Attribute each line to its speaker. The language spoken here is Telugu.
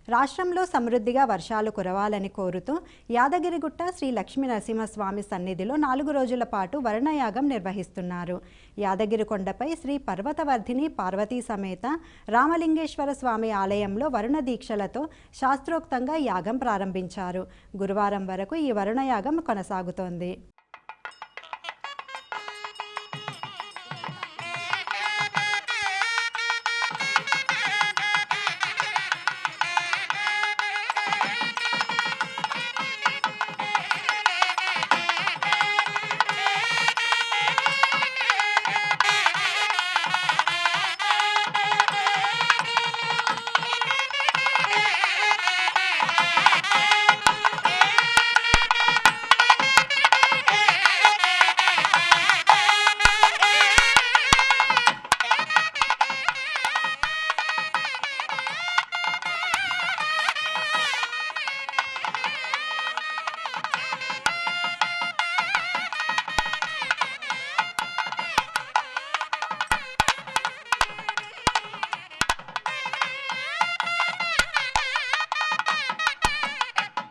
Speaker 1: రాష్ట్రంలో సమృద్ధిగా వర్షాలు కురవాలని కోరుతూ యాదగిరిగుట్ట శ్రీ లక్ష్మీ నరసింహస్వామి సన్నిధిలో 4 రోజుల పాటు వరుణయాగం నిర్వహిస్తున్నారు. యాదగిరి కొండపై శ్రీ పర్వతవర్ధిని పార్వతీ సమేత రామలింగేశ్వర స్వామి ఆలయంలో వరుణ దీక్షలతో శాస్త్రోక్తంగా యాగం ప్రారంభించారు. గురువారం వరకు ఈ వరుణయాగం కొనసాగుతోంది.